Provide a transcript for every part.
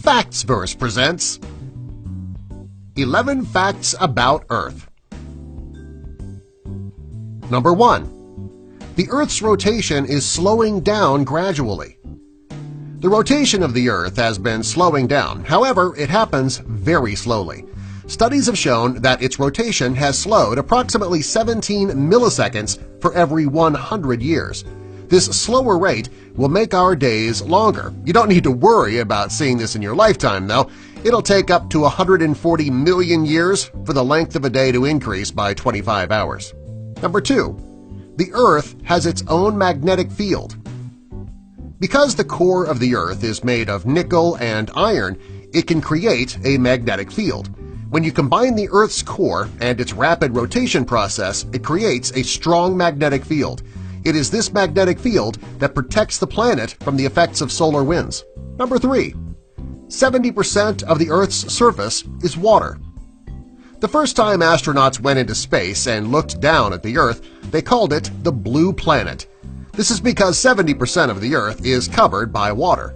Factsverse presents 11 Facts About Earth. Number 1. The Earth's rotation is slowing down gradually. The rotation of the Earth has been slowing down, however, it happens very slowly. Studies have shown that its rotation has slowed approximately 17 milliseconds for every 100 years. This slower rate will make our days longer. You don't need to worry about seeing this in your lifetime, though. It'll take up to 140 million years for the length of a day to increase by 25 hours. Number 2. The Earth has its own magnetic field. Because the core of the Earth is made of nickel and iron, it can create a magnetic field. When you combine the Earth's core and its rapid rotation process, it creates a strong magnetic field. It is this magnetic field that protects the planet from the effects of solar winds. Number 3. 70% of the Earth's surface is water. The first time astronauts went into space and looked down at the Earth, they called it the Blue Planet. This is because 70% of the Earth is covered by water.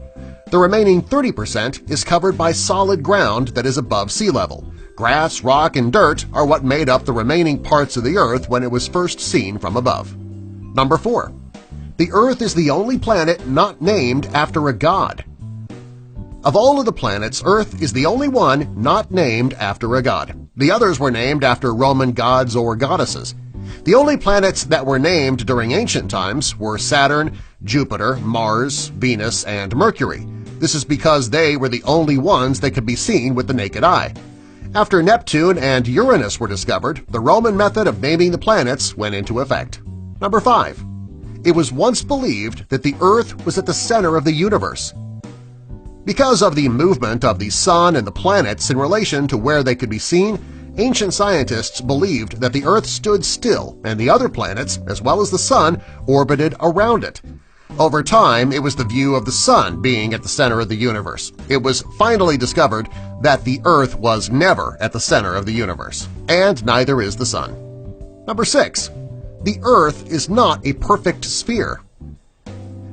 The remaining 30% is covered by solid ground that is above sea level. Grass, rock, and dirt are what made up the remaining parts of the Earth when it was first seen from above. Number 4. The Earth is the only planet not named after a god. Of all of the planets, Earth is the only one not named after a god. The others were named after Roman gods or goddesses. The only planets that were named during ancient times were Saturn, Jupiter, Mars, Venus, and Mercury. This is because they were the only ones that could be seen with the naked eye. After Neptune and Uranus were discovered, the Roman method of naming the planets went into effect. Number 5. It was once believed that the Earth was at the center of the universe. Because of the movement of the Sun and the planets in relation to where they could be seen, ancient scientists believed that the Earth stood still and the other planets, as well as the Sun, orbited around it. Over time, it was the view of the Sun being at the center of the universe. It was finally discovered that the Earth was never at the center of the universe, and neither is the Sun. Number 6. The Earth is not a perfect sphere.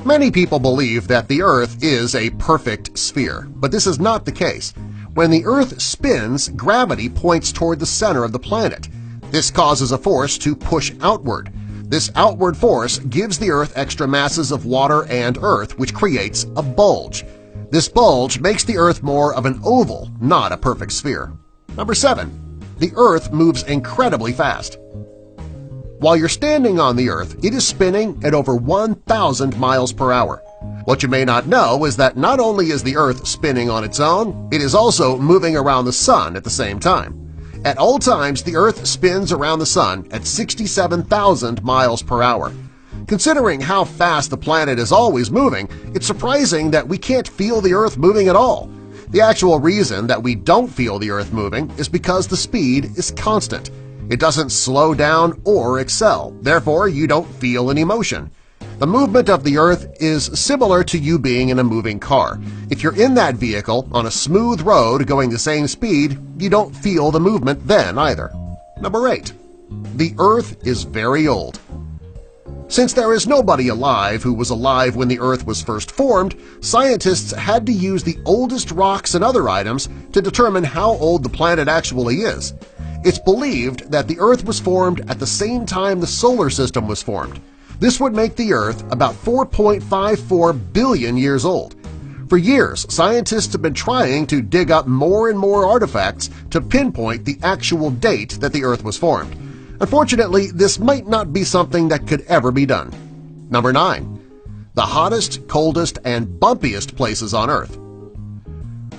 Many people believe that the Earth is a perfect sphere, but this is not the case. When the Earth spins, gravity points toward the center of the planet. This causes a force to push outward. This outward force gives the Earth extra masses of water and earth, which creates a bulge. This bulge makes the Earth more of an oval, not a perfect sphere. Number 7. The Earth moves incredibly fast. While you're standing on the Earth, it is spinning at over 1,000 miles per hour. What you may not know is that not only is the Earth spinning on its own, it is also moving around the Sun at the same time. At all times, the Earth spins around the Sun at 67,000 miles per hour. Considering how fast the planet is always moving, it's surprising that we can't feel the Earth moving at all. The actual reason that we don't feel the Earth moving is because the speed is constant. It doesn't slow down or excel, therefore you don't feel any motion. The movement of the Earth is similar to you being in a moving car. If you're in that vehicle on a smooth road going the same speed, you don't feel the movement then either. Number 8. The Earth is very old. Since there is nobody alive who was alive when the Earth was first formed, scientists had to use the oldest rocks and other items to determine how old the planet actually is. It's believed that the Earth was formed at the same time the solar system was formed. This would make the Earth about 4.54 billion years old. For years, scientists have been trying to dig up more and more artifacts to pinpoint the actual date that the Earth was formed. Unfortunately, this might not be something that could ever be done. Number 9. The hottest, coldest, and bumpiest places on Earth.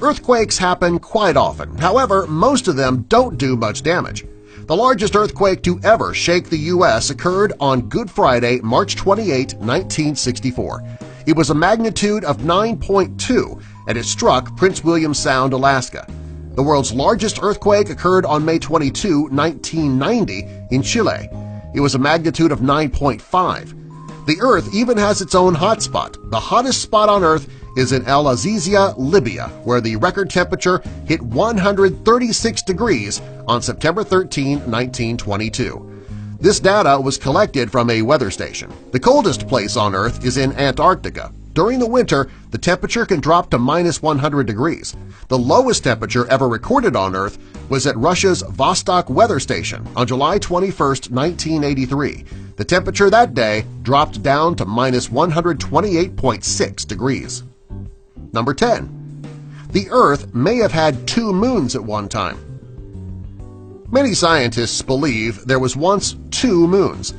Earthquakes happen quite often. However, most of them don't do much damage. The largest earthquake to ever shake the U.S. occurred on Good Friday, March 28, 1964. It was a magnitude of 9.2, and it struck Prince William Sound, Alaska. The world's largest earthquake occurred on May 22, 1990 in Chile. It was a magnitude of 9.5. The Earth even has its own hotspot. The hottest spot on Earth is in El Azizia, Libya, where the record temperature hit 136 degrees on September 13, 1922. This data was collected from a weather station. The coldest place on Earth is in Antarctica. During the winter, the temperature can drop to minus 100 degrees. The lowest temperature ever recorded on Earth was at Russia's Vostok Weather Station on July 21, 1983. The temperature that day dropped down to minus 128.6 degrees. Number 10. The Earth may have had 2 moons at one time. Many scientists believe there was once 2 moons.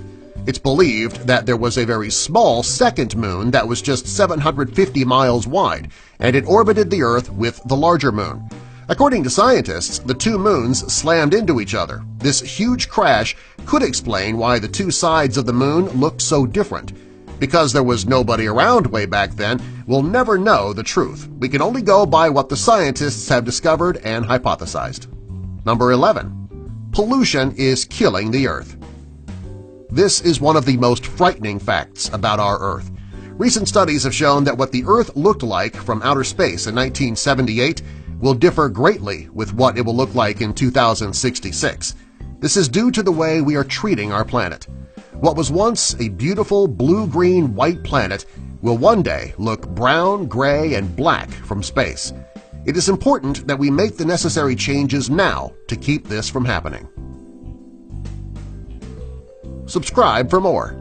It's believed that there was a very small second moon that was just 750 miles wide, and it orbited the Earth with the larger moon. According to scientists, the 2 moons slammed into each other. This huge crash could explain why the 2 sides of the moon looked so different. Because there was nobody around way back then, we'll never know the truth. We can only go by what the scientists have discovered and hypothesized. Number 11. Pollution is killing the Earth. This is one of the most frightening facts about our Earth. Recent studies have shown that what the Earth looked like from outer space in 1978 will differ greatly with what it will look like in 2066. This is due to the way we are treating our planet. What was once a beautiful blue-green-white planet will one day look brown, gray, and black from space. It is important that we make the necessary changes now to keep this from happening. Subscribe for more.